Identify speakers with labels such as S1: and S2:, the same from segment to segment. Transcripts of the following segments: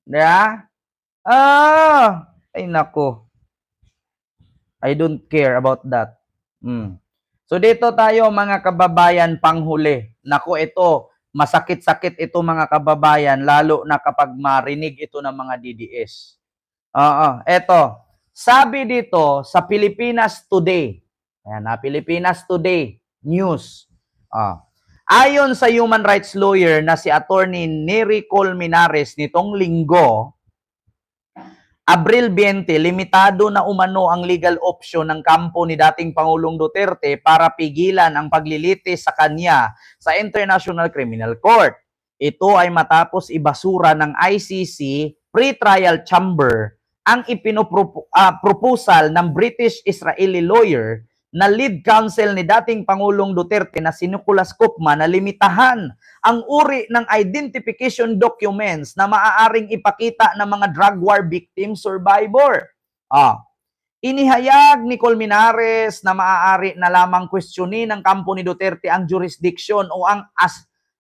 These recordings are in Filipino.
S1: Yeah? Ay nako. I don't care about that. So dito tayo mga kababayan panghuli. Nako ito, masakit-sakit ito mga kababayan, lalo na kapag marinig ito ng mga DDS. Eto. Sabi dito sa Pilipinas Today. Ayan na, Pilipinas Today News. Ayon sa human rights lawyer na si Attorney Nery Colmenares nitong linggo, Abril 20, limitado na umano ang legal option ng kampo ni dating Pangulong Duterte para pigilan ang paglilitis sa kanya sa International Criminal Court. Ito ay matapos ibasura ng ICC pre-trial chamber ang proposal ng British-Israeli lawyer na lead counsel ni dating Pangulong Duterte na si Nicolas Kopma na limitahan ang uri ng identification documents na maaaring ipakita ng mga drug war victim survivor. Inihayag ni Colmenares na maaari na lamang questionin ng kampo ni Duterte ang jurisdiction o ang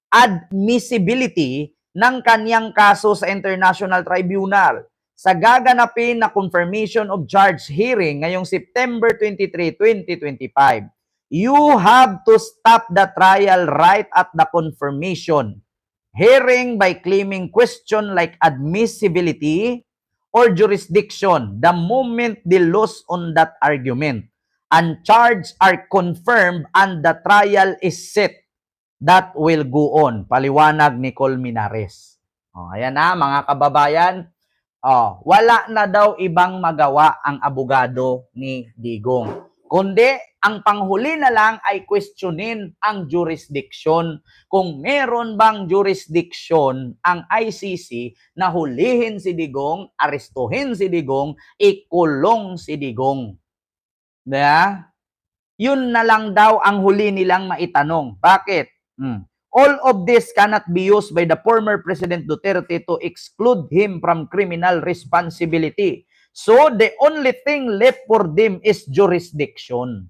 S1: admissibility ng kanyang kaso sa International Tribunal sa gaganapin na confirmation of charge hearing ngayong September 23, 2025. You have to stop the trial right at the confirmation hearing by claiming question like admissibility or jurisdiction the moment they lose on that argument and charges are confirmed and the trial is set. That will go on. Paliwanag ni Colmenares. Ayan na mga kababayan. Wala na daw ibang magawa ang abogado ni Digong. Kundi, ang panghuli na lang ay questionin ang jurisdiction. Kung meron bang jurisdiction ang ICC na hulihin si Digong, arestuhin si Digong, ikulong si Digong. Diba? Yun na lang daw ang huli nilang maitanong. Bakit? All of this cannot be used by the former President Duterte to exclude him from criminal responsibility. So, the only thing left for them is jurisdiction.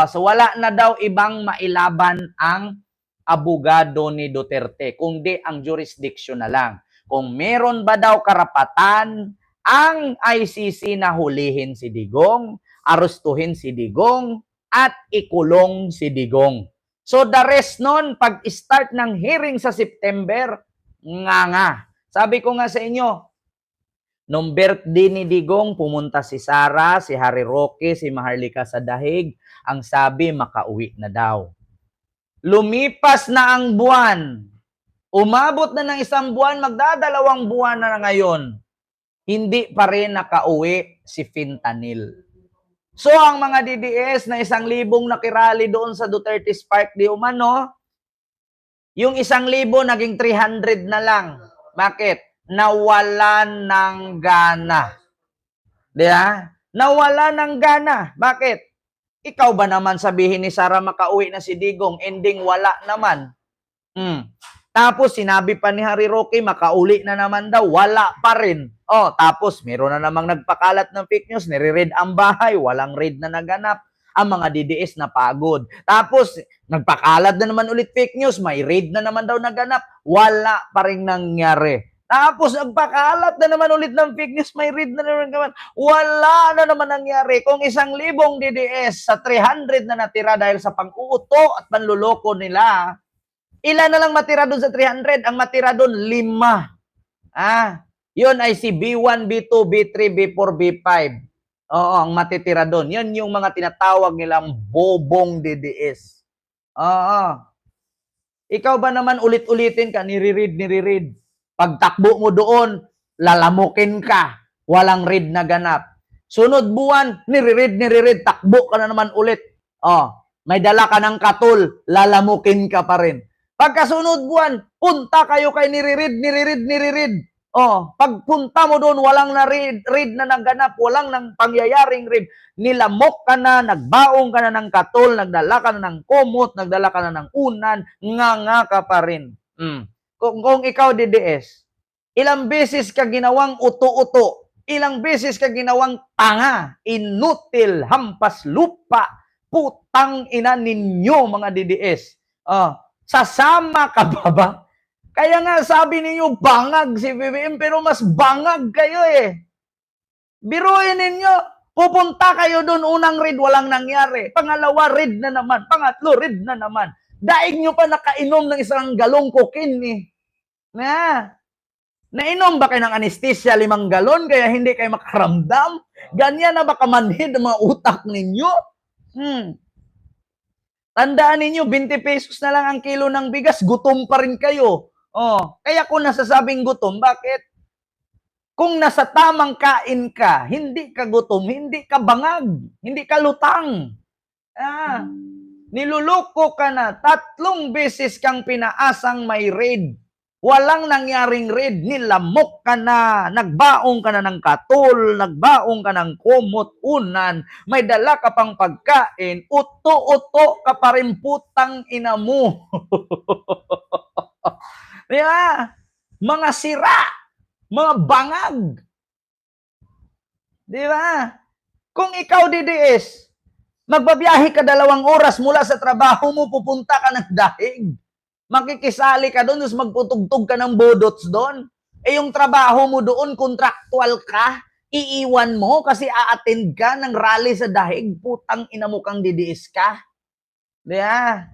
S1: So, wala na daw ibang mailaban ang abogado ni Duterte, kundi ang jurisdiction na lang. Kung meron ba daw karapatan ang ICC na hulihin si Digong, arestuhin si Digong, at ikulong si Digong. So the rest nun, pag-start ng hearing sa September, nga. Sabi ko nga sa inyo, nung birthday ni Digong, pumunta si Sara, si Harry Roque, si Maharlika sa dahig. Ang sabi, makauwi na daw. Lumipas na ang buwan. Umabot na ng 1 buwan, magdadalawang buwan na ngayon. Hindi pa rin nakauwi si Fentanyl. So, ang mga DDS na 1,000 nakirali doon sa Duterte's Park di umano, yung 1,000 naging 300 na lang. Bakit? Nawalan ng gana. Diba? Nawalan ng gana. Bakit? Ikaw ba naman sabihin ni Sara makauwi na si Digong, ending wala naman. Tapos sinabi pa ni Harry Roque, makauli na naman daw, wala pa rin. Tapos meron na namang nagpakalat ng fake news, nire-raid ang bahay, walang raid na naganap. Ang mga DDS na pagod. Tapos nagpakalat na naman ulit fake news, may raid na naman daw naganap, wala pa rin nangyari. Tapos nagpakalat na naman ulit ng fake news, may raid na naman, wala na naman nangyari. Kung 1,000 DDS sa 300 na natira dahil sa pang-uuto at panluloko nila, ilan na lang matira doon sa 300? Ang matira doon, 5. Yun ay si B1, B2, B3, B4, B5. Ang matitira doon. Yan yung mga tinatawag nilang bobong DDS. Ikaw ba naman ulit-ulitin ka, nire-read. Pagtakbo mo doon, lalamukin ka. Walang read na ganap. Sunod buwan, nire-read. Takbo ka na naman ulit. May dala ka ng katul, lalamukin ka pa rin. Pagkasunod buwan, punta kayo kay nire-read. Pagpunta mo doon, walang read na naganap, walang nang pangyayaring read. Nilamok ka na, nagbaong ka na ng katul, nagdala ka na ng kumot, nagdala ka na ng unan, nga ka pa rin. Kung ikaw DDS, ilang beses ka ginawang uto-uto, ilang beses ka ginawang tanga, inutil, hampas lupa, putang ina ninyo mga DDS. Sasama ka ba? Kaya nga sabi ninyo, bangag si BBM, pero mas bangag kayo eh. Biruin ninyo, pupunta kayo doon, unang raid, walang nangyari. Pangalawa, raid na naman. Pangatlo, raid na naman. Daig nyo pa nakainom ng isang galong cocaine eh. Nainom ba kayo ng anesthesia 5 galon, kaya hindi kayo makaramdam? Ganyan na ba kamanhid ang mga utak ninyo? Tandaan ninyo, 20 pesos na lang ang kilo ng bigas, gutom pa rin kayo. Kaya kung nasasabing gutom, bakit? Kung nasa tamang kain ka, hindi ka gutom, hindi ka bangag, hindi ka lutang. Niluloko ka na, 3 beses kang pinaasang may raid. Walang nangyaring raid, nilamok ka na, nagbaong ka na ng katol, nagbaong ka ng kumot-unan, may dala ka pang pagkain, uto-uto ka pa rin, putang ina mo. Mga sira, mga bangag. Di ba? Kung ikaw, DDS, magbabiyahe ka 2 oras mula sa trabaho mo, pupunta ka ng daig. Makikisali ka doon, tapos magputugtog ka ng bodots doon. Yung trabaho mo doon, contractual ka, iiwan mo kasi a-attend ka ng rally sa daig, putang ina mo kang DDS ka. Di ba?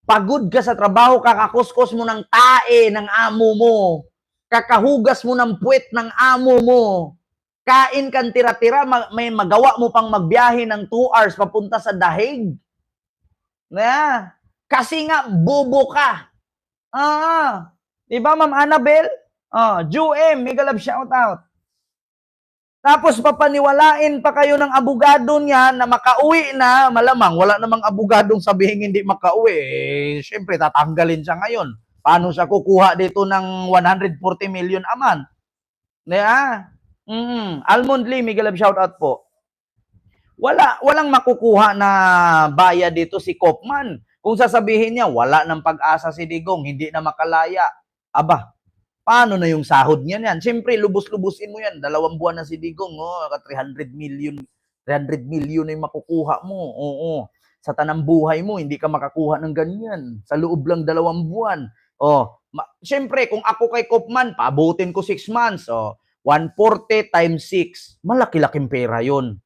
S1: Pagod ka sa trabaho, kakakuskos mo ng tae ng amo mo. Kakahugas mo ng puwet ng amo mo. Kain kang tira-tira, may magawa mo pang magbiyahe ng 2 hours papunta sa dahig. Kasi nga, bobo ka. Diba, Ma'am Annabel? Juem, mega love shout out. Tapos papaniwalain pa kayo ng abogado niya na makauwi na, malamang wala namang abogadong sabihin hindi makauwi. Siyempre, tatanggalin siya ngayon. Paano siya kukuha dito ng 140 million a month? Almond Lee, mega love shout out po. Walang makukuha na bayad dito si Kopman. Kung sasabihin niya, wala ng pag-asa si Digong, hindi na makalaya. Aba, paano na yung sahod niya yan? Siyempre, lubos-lubusin mo yan. 2 buwan na si Digong, 300 million na yung makukuha mo. Oo. Sa tanang buhay mo, hindi ka makakuha ng ganyan. Sa loob lang 2 buwan. Siyempre, kung ako kay Kopman, paabutin ko 6 months. 140 times 6. Malaki-laking pera yun.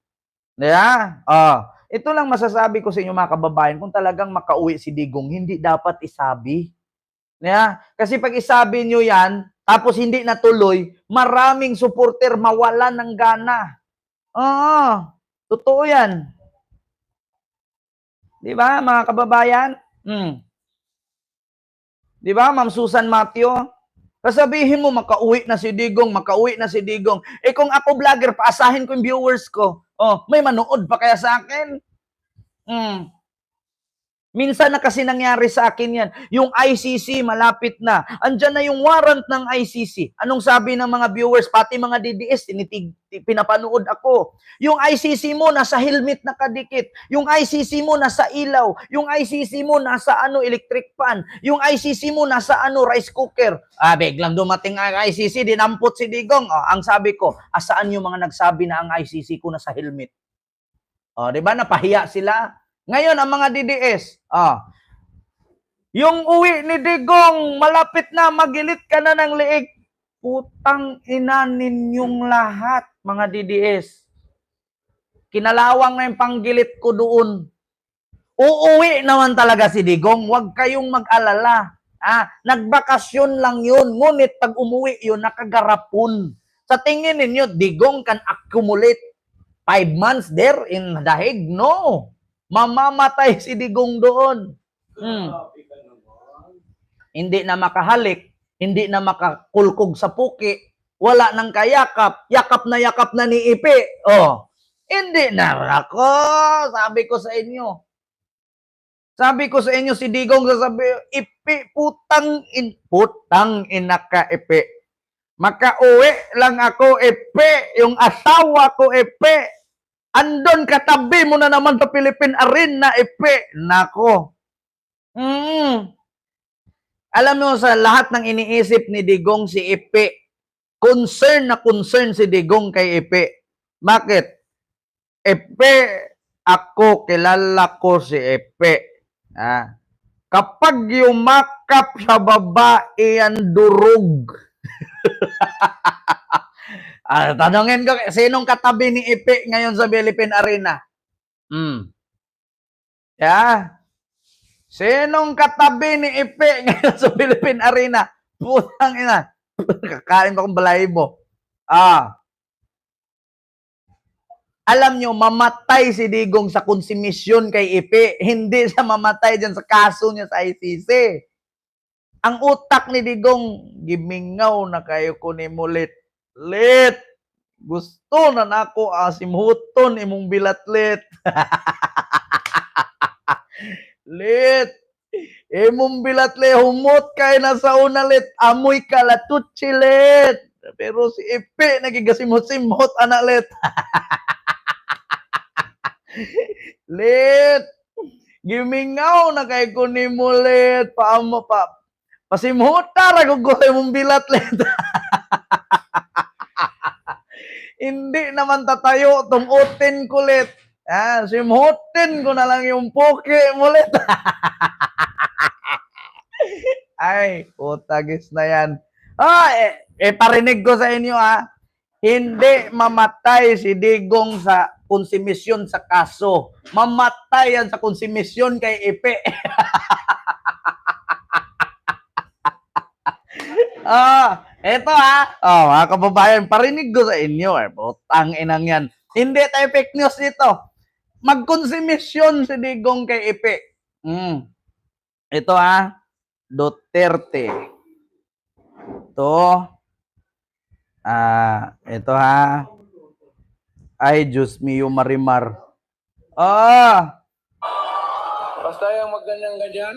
S1: Ito lang masasabi ko sa inyo mga kababayan, kung talagang makauwi si Digong, hindi dapat isabi. Kasi pag isabi nyo yan, tapos hindi natuloy, maraming supporter mawalan ng gana. Totoo yan. Di ba, mga kababayan? Di ba, Ma'am Susan Matthew? Sasabihin mo, makauwi na si Digong, makauwi na si Digong. Kung ako vlogger, paasahin ko yung viewers ko. May manood pa kaya sa akin? Minsan na kasi nangyari sa akin yan. Yung ICC, malapit na. Andyan na yung warrant ng ICC. Anong sabi ng mga viewers, pati mga DDS, pinapanood ako. Yung ICC mo, nasa helmet na kadikit. Yung ICC mo, nasa ilaw. Yung ICC mo, nasa electric fan. Yung ICC mo, nasa rice cooker. Biglang dumating ang ICC, dinampot si Digong. Ang sabi ko, asaan yung mga nagsabi na ang ICC ko nasa helmet? Diba, napahiya sila? Ngayon, ang mga DDS, yung uwi ni Digong, malapit na, magilit ka na ng liig. Putang ina ninyong lahat, mga DDS. Kinalawang na yung panggilit ko doon. Uuwi naman talaga si Digong, huwag kayong mag-alala. Nagbakasyon lang yun, ngunit pag umuwi yun, nakagarapon. Sa tingin ninyo, Digong can accumulate 5 months there in Dahig? No. Mamamatay si Digong doon. Hindi na makahalik, hindi na makakulkog sa puki, wala nang kayakap, yakap na ni Ipe. Hindi na. Ako, sabi ko sa inyo. Sabi ko sa inyo, si Digong sasabi, Ipe, putang ina ka, Ipe. Makauwi lang ako, Ipe. Yung asawa ko, Ipe. Andon katabi mo na naman sa Philippine Arena, Ipe. Nako. Alam mo, sa lahat ng iniisip ni Digong si Ipe, concern si Digong kay Ipe. Bakit? Ipe, ako, kilala ko si Ipe. Kapag yumak niyakap sa babae ang durog. Tanungin ko, sinong katabi ni Ipe ngayon sa Philippine Arena? Yeah. Sinong katabi ni Ipe ngayon sa Philippine Arena? Putang ina. Kakain ko kong balahibo. Alam nyo, mamatay si Digong sa konsumisyon kay Ipe. Hindi siya mamatay dyan sa kaso niya sa ICC. Ang utak ni Digong, gimingaw na kayo ko ni mulit. Lit. Gusto na nako simhuton imong bilatlit. Lit. Imong bilatle humot kay na sa una lit. Amoy kalatutsi lit. Pero si Ipe nagigasimhot-simhot anak lit. Lit. Gimingaw na kay kunimo lit. Paamo pa. Pasimhuta ra kung gusto mong bilat lit. Hindi naman tatayo tumutin kulit. Simhutin ko na lang yung poke mo lit. Ay, utagis na yan. Parinig ko sa inyo hindi mamatay si Digong sa konsumisyon sa kaso. Mamatay yan sa konsumisyon kay Ipe. Eto mga kababayan, parinig ko sa inyo putang inang yan. Hindi tayo fake news dito. Magkonsumisyon si Digong kay Ipe. Ito Duterte. Ito Ay, Diyos mio Marimar.
S2: Basta yung magganyan-ganyan.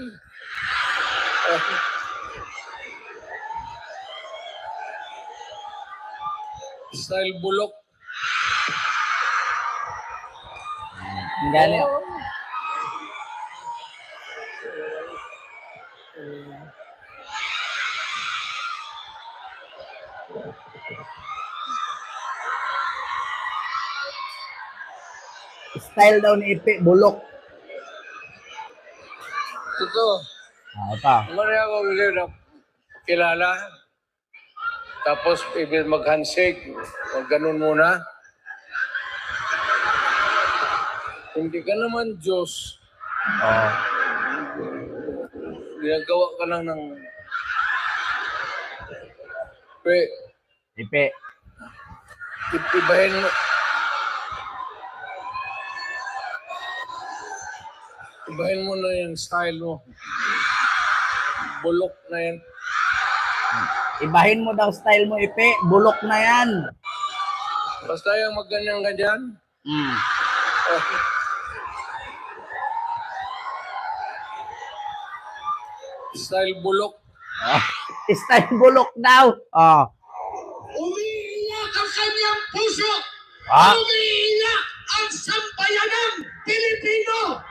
S2: Style bulok.
S1: Ganyan. Style daw ni Ipe, bulok.
S2: Totoo.
S1: Ito.
S2: Mari ako na kilala. Tapos, ibig mag-handshake. Huwag ganun muna. Hindi ka naman Diyos. Ginagawa ka lang ng...
S1: Ipe.
S2: Ibahin mo. Ibahin mo na yung style mo. Bulok na yan.
S1: Ibahin mo daw style mo, Ipe. Bulok na yan.
S2: Basta yung magganyan-ganyan. Style bulok.
S1: Style bulok daw.
S3: Umiiyak ang kanyang puso. Umiiyak ang sambayanang Pilipino.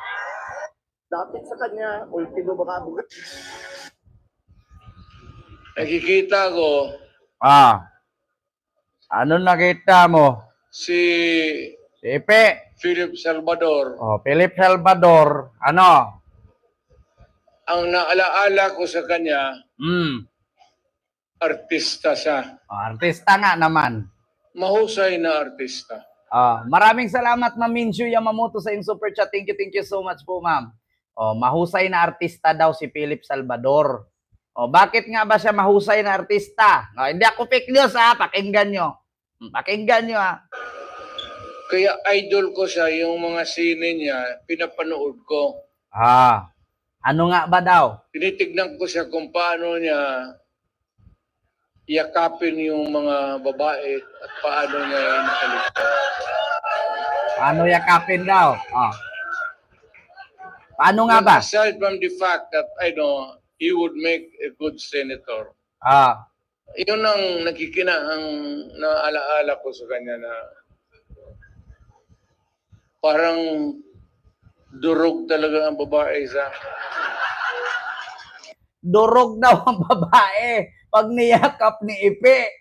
S1: Dapat sa kanya, ultimo baka bugat.
S2: Nakikita ko
S1: Ano nakita mo?
S2: si
S1: Ipe.
S2: Philip Salvador.
S1: Philip Salvador. Ano?
S2: Ang naalaala ko sa kanya, artista siya.
S1: Artista nga naman.
S2: Mahusay na artista.
S1: Maraming salamat, Ma'am Minshu Yamamoto sa inyong super chat. Thank you so much po, ma'am. Mahusay na artista daw si Philip Salvador. Bakit nga ba siya mahusay na artista? Hindi ako fake news pakinggan nyo. Pakinggan nyo
S2: Kaya idol ko siya, yung mga sine niya, pinapanood ko.
S1: Ano nga ba daw?
S2: Tinitignan ko siya kung paano niya yakapin yung mga babae at paano niya nakaligtas.
S1: Paano yakapin daw? Paano nga ba?
S2: Aside from the fact that I know he would make a good senator. Yun ang ang naalaala ko sa kanya na parang durog talaga ang babae sa...
S1: Durog daw ang babae pag niyakap ni Ipe.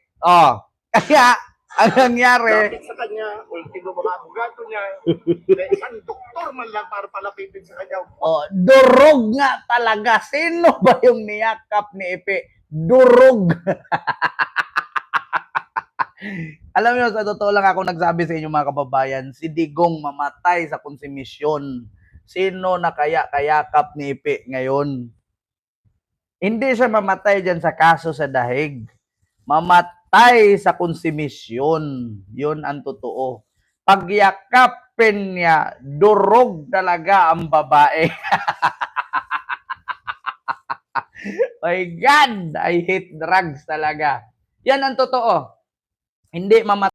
S1: Kaya Ang nangyari,
S3: Lapit sa kanya, ultimo mga abogado niya, may isang doktor man lang para palapitin sa kanya.
S1: durog nga talaga. Sino ba yung niyakap ni Epe? Durog. Alam niyo, sa totoo lang ako nagsabi sa inyo mga kababayan, si Digong mamatay sa konsumisyon. Sino na kaya kayakap ni Epe ngayon? Hindi siya mamatay dyan sa kaso sa dahig. Mamatay sa konsumisyon. Yun ang totoo. Pagyakapin niya, durog talaga ang babae. My God, I hate drugs talaga. Yan ang totoo. Hindi mamatay.